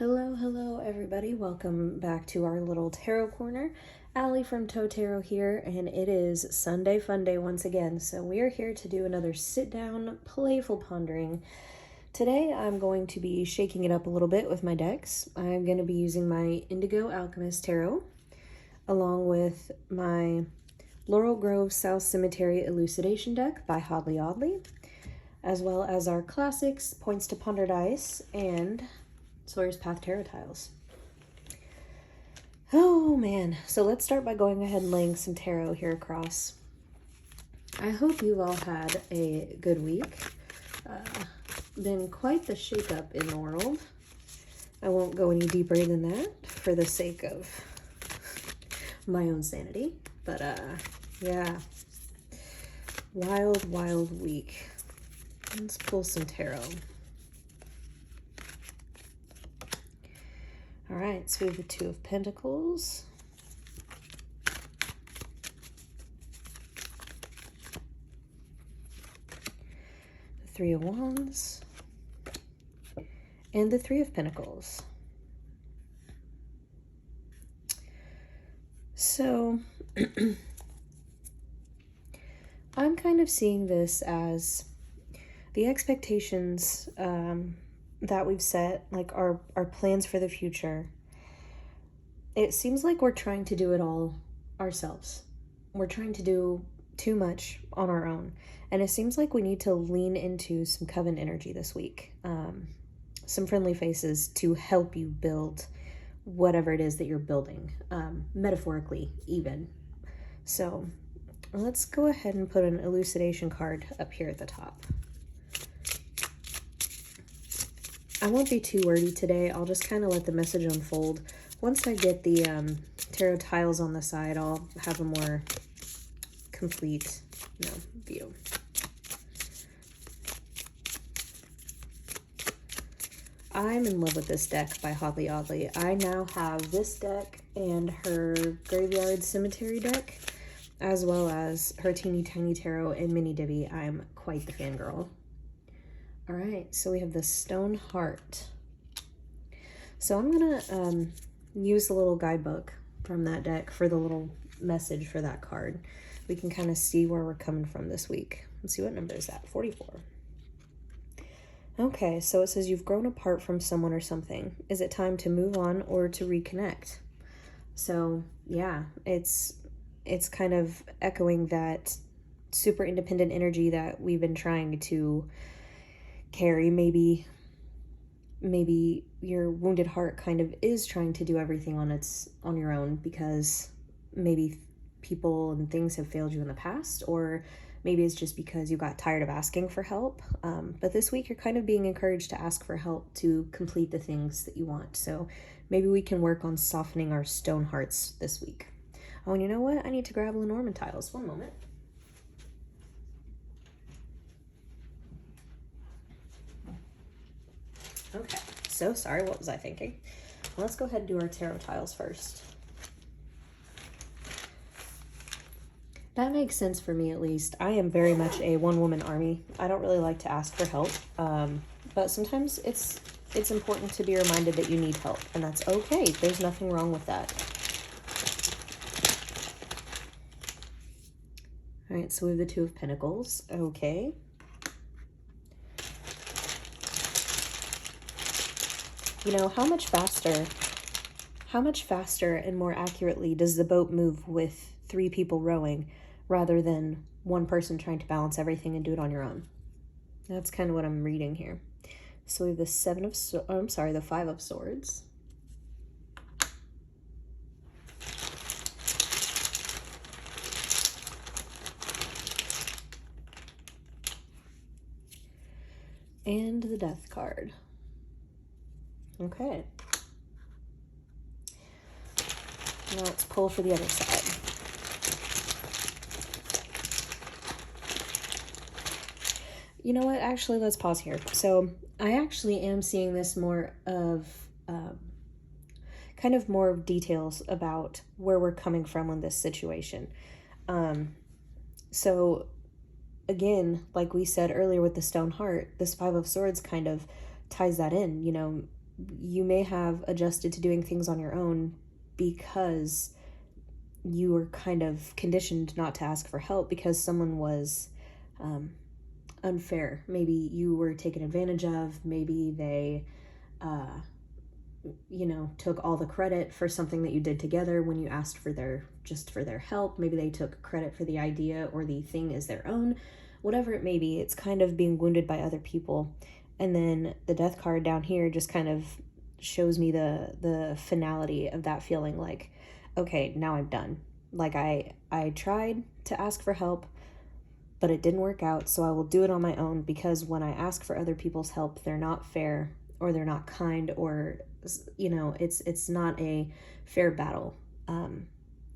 Hello, everybody. Welcome back to our little tarot corner. Allie from Toe Tarot here, and it is Sunday Fun Day once again. So we are here to do another sit-down, playful pondering. Today, I'm going to be shaking it up a little bit with my decks. I'm going to be using my Indigo Alchemist Tarot, along with my Laurel Grove South Cemetery Elucidation deck by Hodley Oddly, as well as our classics, Points to Ponder Dice, and Sawyer's Path Tarot Tiles. Oh man, so let's start by going ahead and laying some tarot here across. I hope you've all had a good week. Been quite the shakeup in the world. I won't go any deeper than that for the sake of my own sanity. But yeah, wild week. Let's pull some tarot. All right, so we have the Two of Pentacles, the Three of Wands, and the Three of Pentacles. So I'm kind of seeing this as the expectations that we've set, like our plans for the future. It seems like we're trying to do it all ourselves. We're trying to do too much on our own. And it seems like we need to lean into some coven energy this week. Some friendly faces to help you build whatever it is that you're building, metaphorically even. So let's go ahead and put an elucidation card up here at the top. I won't be too wordy today. I'll just kind of let the message unfold. Once I get the tarot tiles on the side, I'll have a more complete, view. I'm in love with this deck by Hodley Oddly. I now have this deck and her Graveyard Cemetery deck, as well as her Teeny Tiny Tarot and Mini Divi. I'm quite the fangirl. All right, so we have the Stone Heart. So I'm gonna use the little guidebook from that deck for the little message for that card. We can kind of see where we're coming from this week. Let's see, what number is that? 44. Okay, so it says you've grown apart from someone or something. Is it time to move on or to reconnect? So yeah, it's kind of echoing that super independent energy that we've been trying to carry. Maybe your wounded heart kind of is trying to do everything on your own because maybe people and things have failed you in the past, or maybe it's just because you got tired of asking for help. But this week you're kind of being encouraged to ask for help to complete the things that you want. So maybe we can work on softening our stone hearts this week. Oh, and you know what? I need to grab Lenormand tiles. One moment. Okay, so sorry, what was I thinking? Well, let's go ahead and do our tarot tiles first. That makes sense for me, at least. I am very much a one-woman army. I don't really like to ask for help, but sometimes it's important to be reminded that you need help, and that's okay. There's nothing wrong with that. All right, so we have the Two of Pentacles. Okay. You know, how much faster and more accurately does the boat move with 3 people rowing rather than one person trying to balance everything and do it on your own? That's kind of what I'm reading here. So we have the the Five of Swords. And the Death card. Okay. Now let's pull for the other side. You know what? Actually, let's pause here. So I actually am seeing this more of kind of more details about where we're coming from in this situation. So again, like we said earlier with the Stone Heart, this Five of Swords kind of ties that in. You know, you may have adjusted to doing things on your own because you were kind of conditioned not to ask for help because someone was unfair. Maybe you were taken advantage of. Maybe they, took all the credit for something that you did together when you asked for their help. Maybe they took credit for the idea or the thing as their own. Whatever it may be, it's kind of being wounded by other people. And then the death card down here just kind of shows me the finality of that feeling, like, okay, now I'm done. Like I tried to ask for help, but it didn't work out, so I will do it on my own, because when I ask for other people's help, they're not fair, or they're not kind, or it's not a fair battle.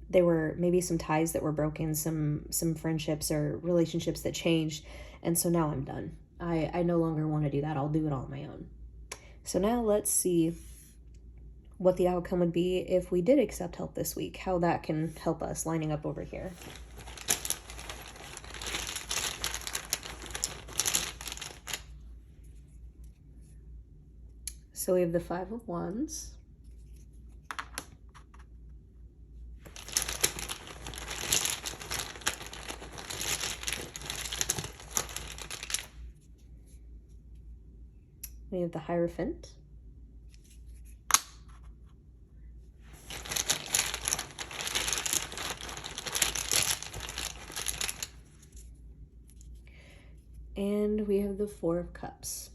There were maybe some ties that were broken, some friendships or relationships that changed, and so now I'm done. I no longer want to do that. I'll do it all on my own. So now let's see what the outcome would be if we did accept help this week, how that can help us, lining up over here. So we have the Five of Wands. We have the Hierophant. And we have the Four of Cups.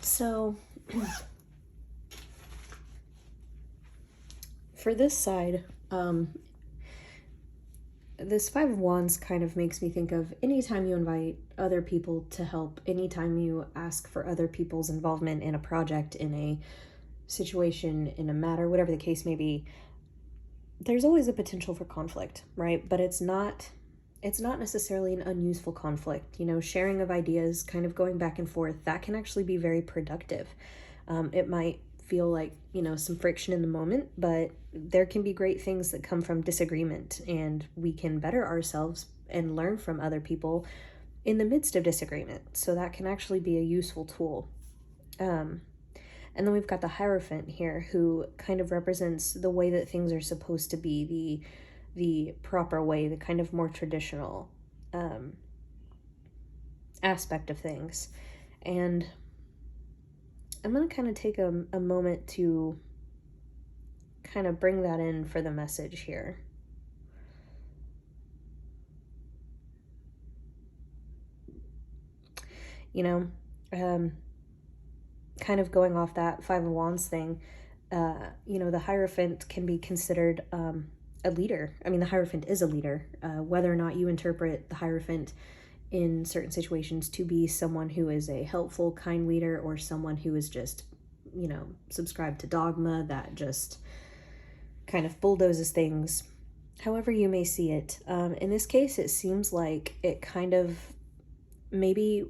So for this side, this Five of Wands kind of makes me think of anytime you invite other people to help, anytime you ask for other people's involvement in a project, in a situation, in a matter, whatever the case may be, there's always a potential for conflict, right? But it's not necessarily an unuseful conflict. Sharing of ideas, kind of going back and forth, that can actually be very productive. It might feel like, some friction in the moment, but there can be great things that come from disagreement, and we can better ourselves and learn from other people in the midst of disagreement. So that can actually be a useful tool. And then we've got the Hierophant here, who kind of represents the way that things are supposed to be, the proper way, the kind of more traditional aspect of things. And I'm going to kind of take a moment to kind of bring that in for the message here. Kind of going off that Five of Wands thing, the Hierophant can be considered a leader. I mean, the Hierophant is a leader. Whether or not you interpret the Hierophant in certain situations to be someone who is a helpful, kind leader, or someone who is just, subscribed to dogma that just kind of bulldozes things, however you may see it. In this case, it seems like it kind of maybe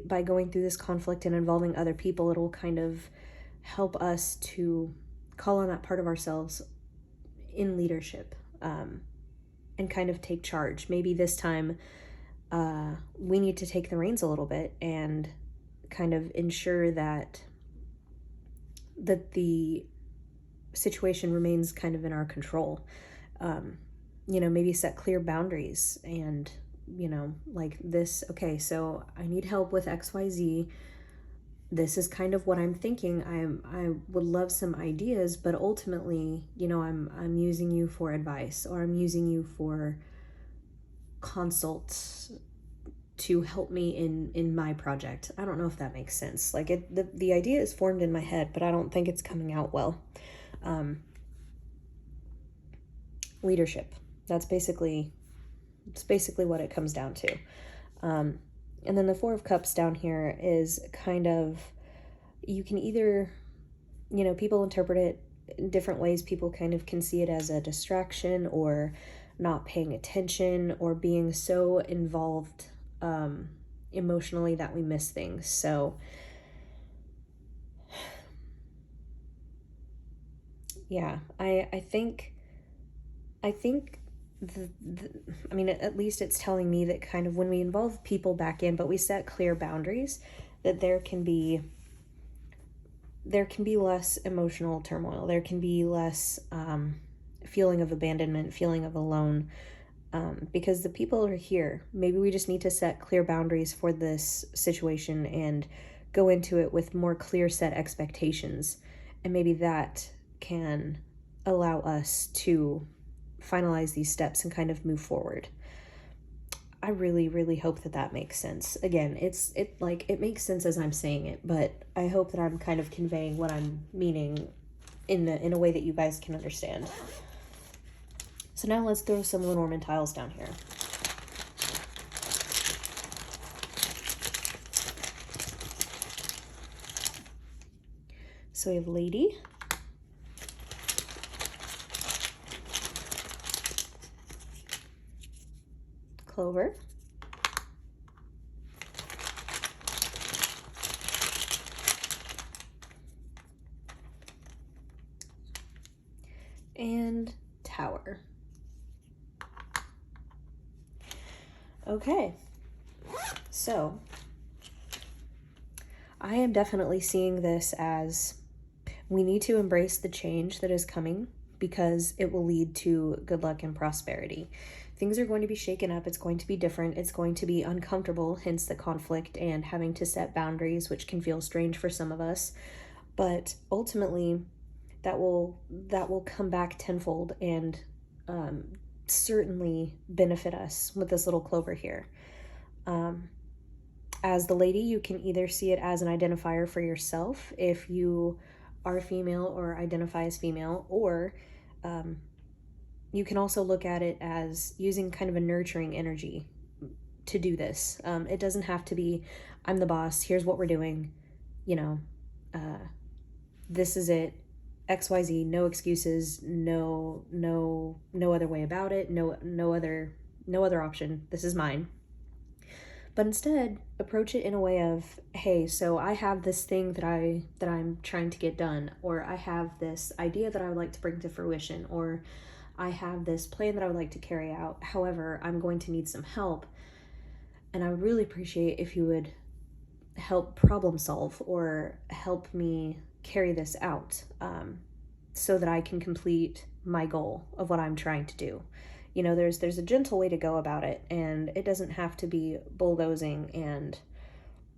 by going through this conflict and involving other people, it'll kind of help us to call on that part of ourselves in leadership, and kind of take charge. Maybe this time we need to take the reins a little bit and kind of ensure that the situation remains kind of in our control. Maybe set clear boundaries and, like this, okay, so I need help with XYZ. This is kind of what I'm thinking. I would love some ideas, but ultimately, I'm using you for advice, or I'm using you for consults to help me in my project. I don't know if that makes sense. Like the idea is formed in my head, but I don't think it's coming out well. Leadership. It's basically what it comes down to. And then the Four of Cups down here is kind of, you can either, people interpret it in different ways. People kind of can see it as a distraction, or not paying attention, or being so involved emotionally that we miss things. So yeah, I think I mean, at least it's telling me that kind of when we involve people back in, but we set clear boundaries, that there can be less emotional turmoil. There can be less feeling of abandonment, feeling of alone, because the people are here. Maybe we just need to set clear boundaries for this situation and go into it with more clear set expectations. And maybe that can allow us to finalize these steps and kind of move forward. I really, really hope that that makes sense. Again, it makes sense as I'm saying it, but I hope that I'm kind of conveying what I'm meaning in a way that you guys can understand. So now let's throw some Lenormand tiles down here. So we have Lady, Clover, and Tower. Okay, so I am definitely seeing this as we need to embrace the change that is coming because it will lead to good luck and prosperity. Things are going to be shaken up. It's going to be different. It's going to be uncomfortable, hence the conflict and having to set boundaries, which can feel strange for some of us. But ultimately, that will come back tenfold and certainly benefit us with this little clover here. As the Lady, you can either see it as an identifier for yourself if you are female or identify as female, or you can also look at it as using kind of a nurturing energy to do this. It doesn't have to be, I'm the boss, here's what we're doing, this is it, XYZ, no excuses, no other way about it, no other option, this is mine. But instead, approach it in a way of, hey, so I have this thing that I'm trying to get done, or I have this idea that I would like to bring to fruition, or I have this plan that I would like to carry out. However, I'm going to need some help, and I would really appreciate if you would help problem solve or help me carry this out, so that I can complete my goal of what I'm trying to do. There's a gentle way to go about it, and it doesn't have to be bulldozing and,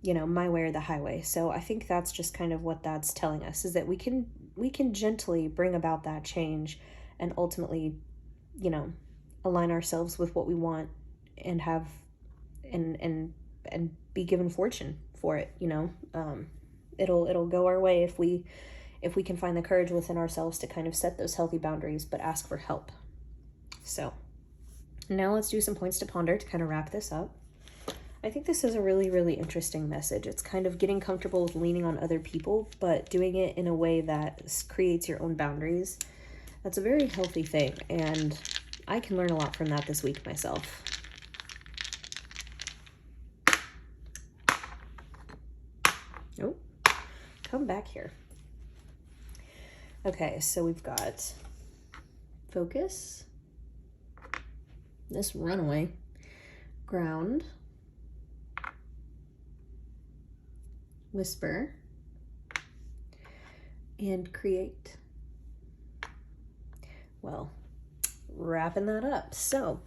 my way or the highway. So I think that's just kind of what that's telling us, is that we can gently bring about that change and ultimately, align ourselves with what we want and have and be given fortune for it. It'll go our way if we can find the courage within ourselves to kind of set those healthy boundaries, but ask for help. So now let's do some points to ponder to kind of wrap this up. I think this is a really, really interesting message. It's kind of getting comfortable with leaning on other people, but doing it in a way that creates your own boundaries. That's a very healthy thing, and I can learn a lot from that this week myself. Oh, come back here. Okay, so we've got Focus, this Runaway, Ground, Whisper, and Create. Well, wrapping that up. So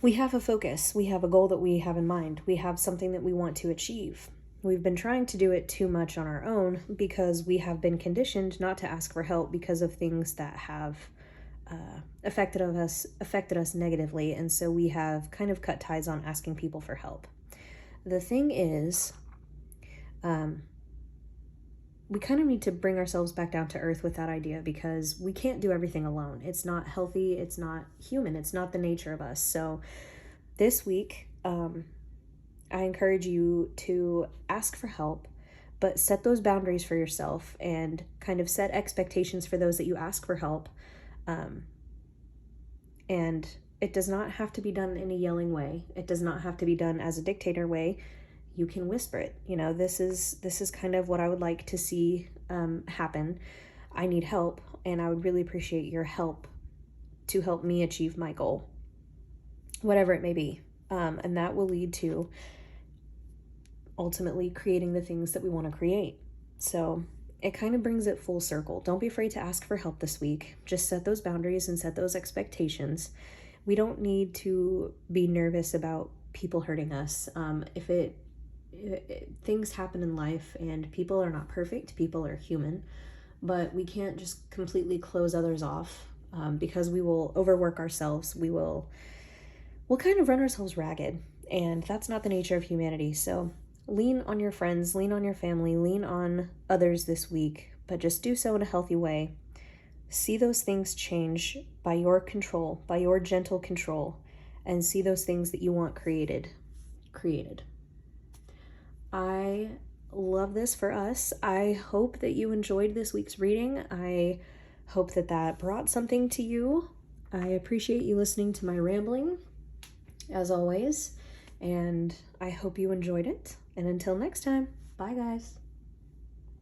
we have a focus. We have a goal that we have in mind. We have something that we want to achieve. We've been trying to do it too much on our own because we have been conditioned not to ask for help because of things that have affected us negatively, and so we have kind of cut ties on asking people for help. The thing is, we kind of need to bring ourselves back down to earth with that idea, because we can't do everything alone. It's not healthy, it's not human, it's not the nature of us. So this week, I encourage you to ask for help, but set those boundaries for yourself and kind of set expectations for those that you ask for help. And it does not have to be done in a yelling way. It does not have to be done as a dictator way. You can whisper it. This is kind of what I would like to see happen. I need help, and I would really appreciate your help to help me achieve my goal, whatever it may be. And that will lead to ultimately creating the things that we want to create. So it kind of brings it full circle. Don't be afraid to ask for help this week. Just set those boundaries and set those expectations. We don't need to be nervous about people hurting us. Things happen in life, and people are not perfect. People are human, but we can't just completely close others off, because we will overwork ourselves. We'll kind of run ourselves ragged, and that's not the nature of humanity. So lean on your friends, lean on your family, lean on others this week, but just do so in a healthy way. See those things change by your control, by your gentle control, and see those things that you want created. I love this for us. I hope that you enjoyed this week's reading. I hope that brought something to you. I appreciate you listening to my rambling, as always, and I hope you enjoyed it. And until next time, bye guys.